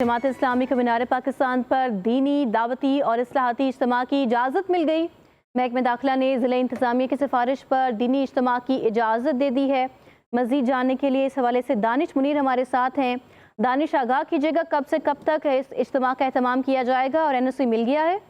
जमात इस्लामी को मीनार पाकिस्तान पर दीनी, दावती और इस्लाहाती इज्तिमा की इजाज़त मिल गई। महकमे दाखिला ने ज़िला इंतज़ामिया की सिफारिश पर दीनी इज्तिमा की इजाज़त दे दी है। मज़ीद जानने के लिए इस हवाले से दानिश मुनीर हमारे साथ हैं। दानिश, आगाह कीजिएगा, कब से कब तक इस इज्तिमा का एहतमाम किया जाएगा और NOC मिल गया है?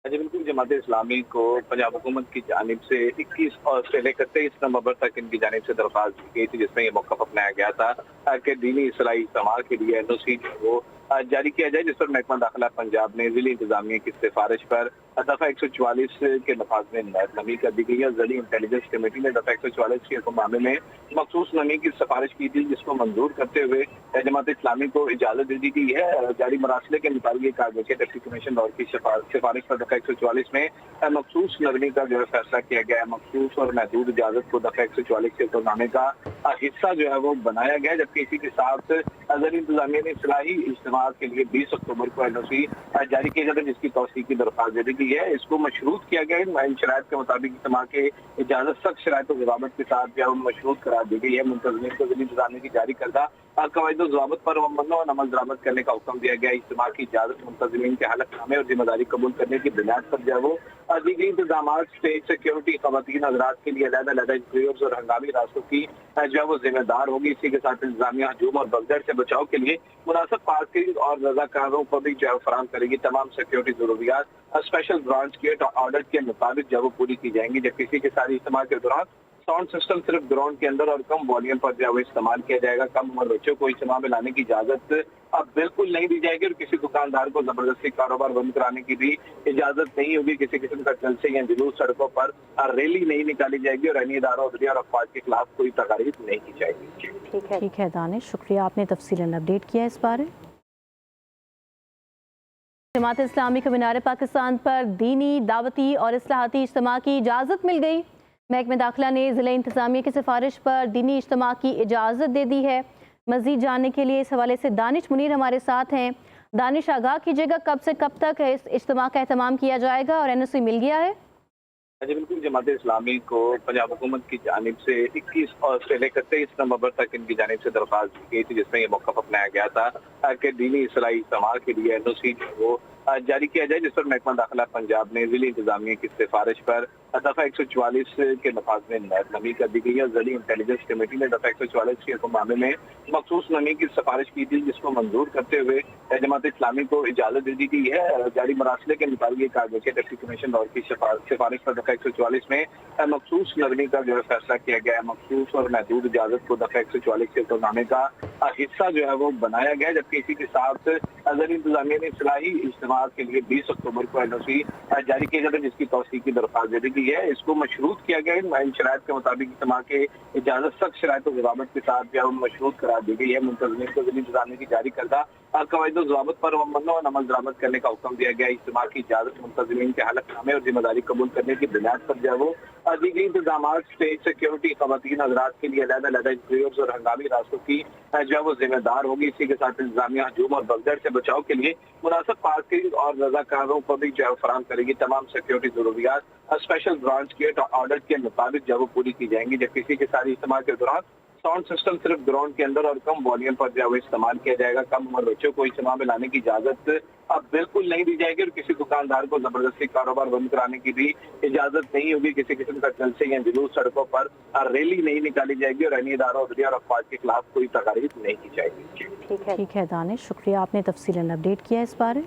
जी बिल्कुल, जमात इस्लामी को पंजाब हुकूमत की जानिब से 21 और से लेकर 23 नवंबर तक इनकी जानिब से दरख्वास्त दी गई थी, जिसमें ये मौक़िफ़ अपनाया गया था कि दीनी इस्लाही इज्तिमा के लिए NOC वो जारी किया जाए, जिस पर महकमा दाखिला पंजाब ने ज़िली इंतज़ामिया की सिफारिश पर दफ़ा 144 के नफाज में नमी कर दी गई है। ज़िली इंटेलिजेंस कमेटी ने दफ़ा 144 के मामले में मखसूस नमी की सिफारिश की थी, जिसको मंजूर करते हुए जमात इस्लामी को इजाज़त दे दी गई है। जारी मरासले के मुताबिक डिप्टी कमीशन दौर की सिफारिश पर दफ़ा 144 में मखसूस नमी का जो है फैसला किया गया है। मखसूस और महदूद इजाज़त को दफ़ा 144 के फरमाने का हिस्सा जो है वो बनाया गया है, जबकि इसी के साथ ज़िली इंतज़ामिया ने इस्लाही इज्तिमा के लिए 20 अक्टूबर को NOC जारी किया जाता है, जिसकी तौसीक की दरख्वास्त दे दी गई है। इसको मशरूत किया गया है। इन शराइत के मुताबिक इज्तिमा के इजाज़त सख्त शराइत और ज़वाबित के साथ जो है मशरूत करार दी गई है। मुंतज़मीन को ज़िली इंतज़ामिया की जारी करदा कवायद और ज़वाबित पर अमल दरामद करने का हुक्म दिया गया है। इज्तिमा की इजाज़त मुंतज़मीन के हलफनामे और जिम्मेदारी कबूल करने की बुनियाद पर जो है वो दी गई इंतजाम, स्टेज सिक्योरिटी, खवातीन हज़रात के लिए अलग-अलग इंटरव्यूज़ और हंगामी रास्तों की जो है वो जिम्मेदार होगी। इसी के साथ इंतजामिया हजूम और भगदड़ से बचाव के लिए मुनासिब पार्किंग और रज़ाकारों को भी जो है फराहम करेगी। तमाम सिक्योरिटी जरूरियात स्पेशल ब्रांच के ऑर्डर के मुताबिक जो है वो पूरी की जाएंगी। जबकि किसी के साथ इस्तेमाल के दौरान साउंड सिस्टम सिर्फ ग्राउंड के अंदर और कम वॉल्यूम पर जो है वो इस्तेमाल किया जाएगा। कम उम्र बच्चों को इज्तिमा में लाने की इजाजत अब बिल्कुल नहीं दी जाएगी और किसी दुकानदार को जबरदस्ती कारोबार बंद कराने की भी इजाजत नहीं होगी। किसी किस्म का जलसे या जुलूस सड़कों पर रैली नहीं निकाली जाएगी और अन्य इदारों और अफवाज के खिलाफ कोई तकारीर नहीं की जाएगी। ठीक है दानिश, शुक्रिया, आपने तफसीलन अपडेट किया इस बारे। जमात इस्लामी को मीनार पाकिस्तान पर दीनी, दावती और इस्लाहाती इज्तिमा की इजाज़त मिल गई। महकमे दाखिला ने ज़िला इंतज़ामिया की सिफारिश पर दीनी इज्तिमा की इजाज़त दे दी है। मज़ीद जानने के लिए इस हवाले से दानिश मुनीर हमारे साथ हैं। दानिश, आगाह कीजिएगा, कब से कब तक इस इज्तिमा का एहतमाम किया जाएगा और NOC मिल गया है? जी बिल्कुल, जमात इस्लामी को पंजाब हुकूमत की जानिब से 21 और से लेकर 23 नवंबर तक इनकी जानिब से दरख्वास्त दी गई थी, जिसमें ये मौक़िफ़ अपनाया गया था कि दीनी इस्लाही इज्तिमा के लिए NOC वो जारी किया जाए, जिस पर महकमा दाखिला पंजाब ने ज़िली इंतज़ामिया की सिफारिश पर दफ़ा 144 के नफाज में नमी कर दी गई है। ज़िली इंटेलिजेंस कमेटी ने दफ़ा 144 के मामले में मखसूस नमी की सिफारिश की थी, जिसको मंजूर करते हुए जमात इस्लामी को इजाज़त दे दी गई है। जारी मरासले के मुताबिक डिप्टी कमीशन दौर की सिफारिश पर दफ़ा 144 में मखसूस नमी का जो है फैसला किया गया है। मखसूस और महदूद इजाज़त को दफ़ा 144 के फरमाने का हिस्सा जो है वो बनाया गया है, जबकि इसी के साथ ज़िली इंतज़ामिया ने इस्लाही इज्तिमा के लिए 20 अक्टूबर को NOC जारी किया जाता है, जिसकी तौसीक की दरख्वास्त दे दी गई है। इसको मशरूत किया गया है। इन शराइत के मुताबिक इज्तिमा के इजाज़त सख्त शराइत और ज़वाबित के साथ जो है मशरूत करार दी गई है। मुंतज़मीन को ज़िली इंतज़ामिया की जारी करदा कवायद और ज़वाबित पर अमल दरामद करने का हुक्म दिया गया है। इज्तिमा की इजाज़त मुंतज़मीन के हलफनामे और जिम्मेदारी कबूल करने की बुनियाद पर जो है वो दी गई इंतजाम, स्टेज सिक्योरिटी, खवातीन हज़रात के लिए अलग-अलग इंटरव्यूज़ और हंगामी रास्तों की जो है वो जिम्मेदार होगी। इसी के साथ इंतजामिया हजूम और भगदड़ से बचाव के लिए मुनासिब पार्किंग और रज़ाकारों को भी जो है फराहम करेगी। तमाम सिक्योरिटी जरूरियात स्पेशल ब्रांच के ऑर्डर के मुताबिक जो है वो पूरी की जाएंगी। जबकि किसी के साथ इस्तेमाल के दौरान साउंड सिस्टम सिर्फ ग्राउंड के अंदर और कम वॉल्यूम पर जो है वो इस्तेमाल किया जाएगा। कम उम्र बच्चों को इज्तिमा में लाने की इजाजत अब बिल्कुल नहीं दी जाएगी और किसी दुकानदार को जबरदस्ती कारोबार बंद कराने की भी इजाजत नहीं होगी। किसी किस्म का जलसे या जुलूस सड़कों पर रैली नहीं निकाली जाएगी और अन्य इदारों और अफवाज के खिलाफ कोई तकारीर नहीं की जाएगी। ठीक है दानिश, शुक्रिया, आपने तफसीलन अपडेट किया इस बारे।